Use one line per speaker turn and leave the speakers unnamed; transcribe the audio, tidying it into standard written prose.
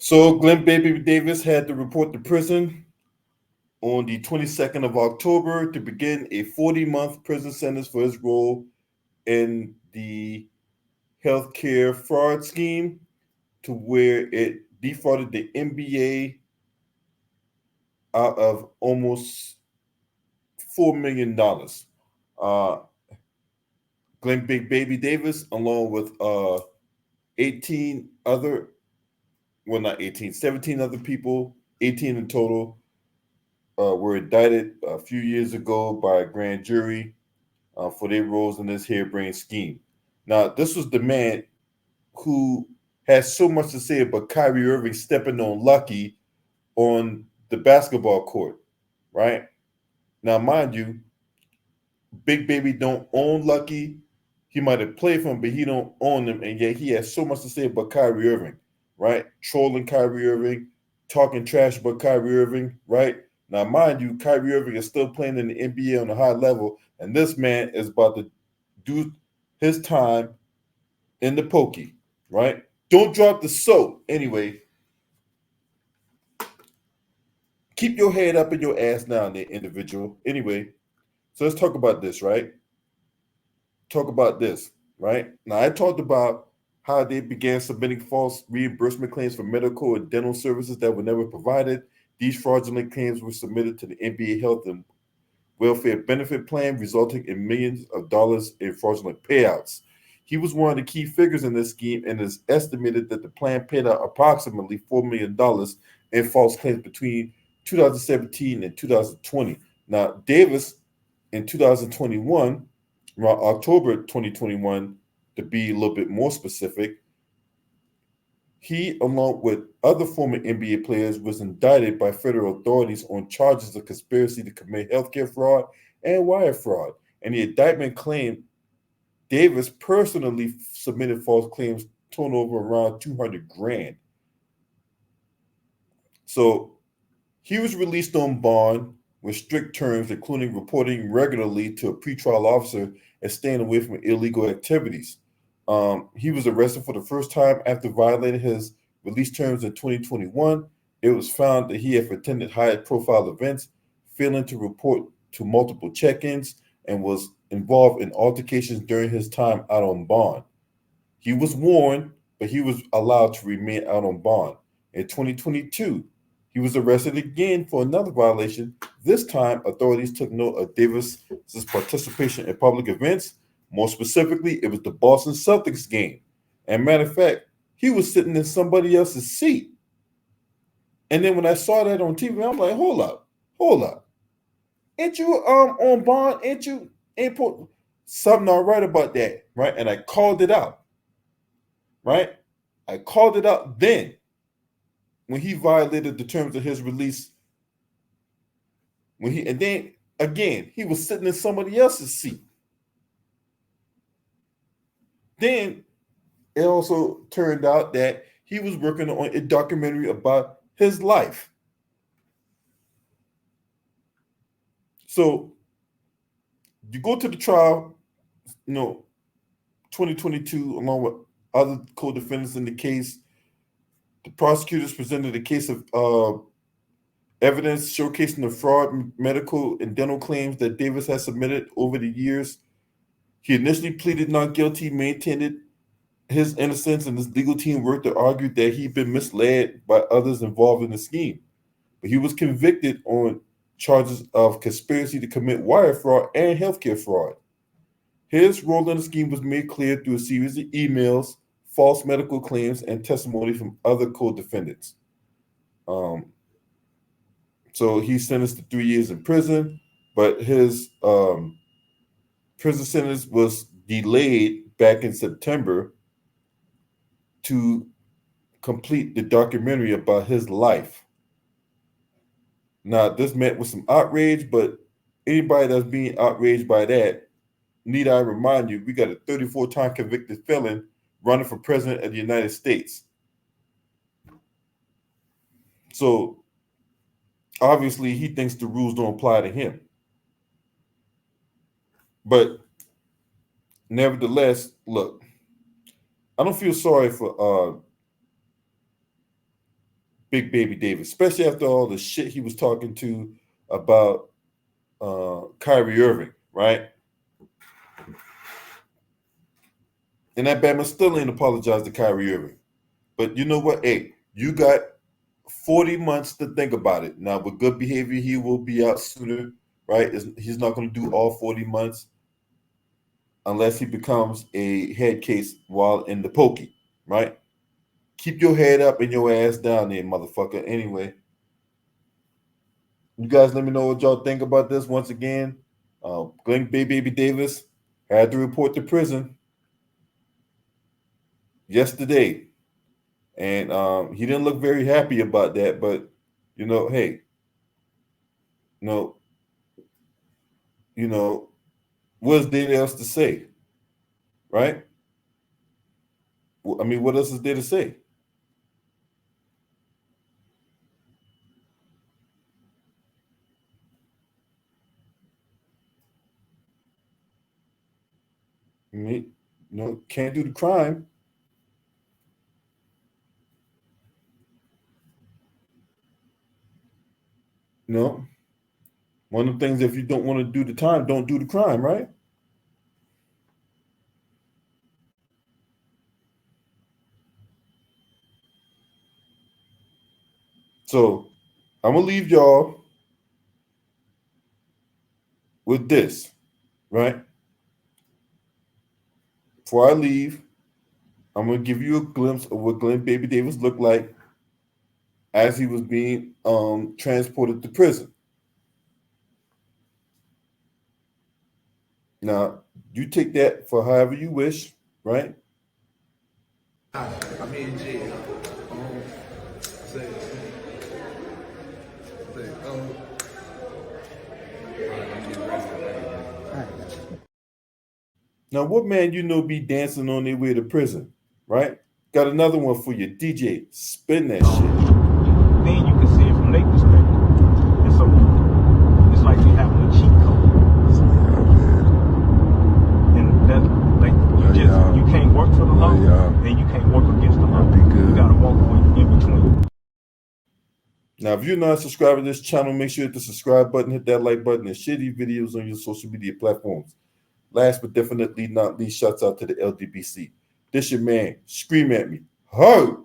So Glenn Baby Davis had to report to prison on the 22nd of October to begin a 40-month prison sentence for his role in the healthcare fraud scheme to where it defrauded the NBA out of almost $4 million. Uh, Glenn Big Baby Davis, along with 18 other, well, not 18, 17 other people, 18 in total, were indicted a few years ago by a grand jury for their roles in this harebrained scheme. Now, this was the man who has so much to say about Kyrie Irving stepping on Lucky on the basketball court, right? Now, mind you, Big Baby don't own Lucky. He might have played for him, but he don't own him, and yet he has so much to say about Kyrie Irving, right? Trolling Kyrie Irving, talking trash about Kyrie Irving, right? Now, mind you, Kyrie Irving is still playing in the NBA on a high level, and this man is about to do his time in the pokey, right? Don't drop the soap. Anyway, keep your head up and your ass down there, individual. Anyway, so let's talk about this, right? Talk about this, right? Now, I talked about how they began submitting false reimbursement claims for medical and dental services that were never provided. These fraudulent claims were submitted to the NBA Health and Welfare Benefit Plan, resulting in millions of dollars in fraudulent payouts. He was one of the key figures in this scheme, and it is estimated that the plan paid out approximately $4 million in false claims between 2017 and 2020. Now, Davis in 2021, around October 2021, to be a little bit more specific, he, along with other former NBA players, was indicted by federal authorities on charges of conspiracy to commit healthcare fraud and wire fraud. And the indictment claimed Davis personally submitted false claims totaling over around 200 grand. So he was released on bond with strict terms, including reporting regularly to a pretrial officer and staying away from illegal activities. He was arrested for the first time after violating his release terms in 2021. It was found that he had attended high profile events, failing to report to multiple check ins, and was involved in altercations during his time out on bond. He was warned, but he was allowed to remain out on bond. In 2022, he was arrested again for another violation. This time, authorities took note of Davis's participation in public events. More specifically, it was the Boston Celtics game. And matter of fact, he was sitting in somebody else's seat. And then when I saw that on TV, I'm like, hold up. Ain't you on bond? Ain't put something all right about that, right? And I called it out, right? I called it out then when he violated the terms of his release. And then again, he was sitting in somebody else's seat. Then it also turned out that he was working on a documentary about his life. So you go to the trial, 2022, along with other co-defendants in the case. The prosecutors presented a case of evidence showcasing the fraud, medical, and dental claims that Davis has submitted over the years. He initially pleaded not guilty, maintained his innocence, and his legal team worked to argue that he'd been misled by others involved in the scheme. But he was convicted on charges of conspiracy to commit wire fraud and healthcare fraud. His role in the scheme was made clear through a series of emails, false medical claims, and testimony from other co-defendants. Um, so he's sentenced to 3 years in prison, but his prison sentence was delayed back in September to complete the documentary about his life. Now, this met with some outrage, but anybody that's being outraged by that, need I remind you, we got a 34-time convicted felon running for president of the United States. So obviously he thinks the rules don't apply to him. But nevertheless, look, I don't feel sorry for Big Baby Davis, especially after all the shit he was talking to about Kyrie Irving, right? And that Batman still ain't apologized to Kyrie Irving. But you know what? Hey, you got 40 months to think about it. Now, with good behavior, he will be out sooner, right? He's not going to do all 40 months unless he becomes a head case while in the pokey, right? Keep your head up and your ass down there, motherfucker. Anyway, you guys let me know what y'all think about this. Once again, Glen Baby Davis had to report to prison yesterday. And he didn't look very happy about that. But, hey, no, what's there else to say, right? I mean, what else is there to say? I mean, can't do the crime. One of the things, if you don't want to do the time, don't do the crime, right? So I'm going to leave y'all with this, right? Before I leave, I'm going to give you a glimpse of what Glen Baby Davis looked like as he was being transported to prison. Now, you take that for however you wish, right?
I'm in jail. Say,
Now, what man be dancing on their way to prison, right? Got another one for you. DJ, spin that shit.
Then you can see it from their perspective. And so it's like they having a cheat code. And that, like, you can't work for the law, and you can't work against the law. You gotta walk in between.
Now, if you're not subscribed to this channel, make sure you hit the subscribe button, hit that like button, and share these videos on your social media platforms. Last but definitely not least, shouts out to the LDBC. This your man. Scream at me. Ho!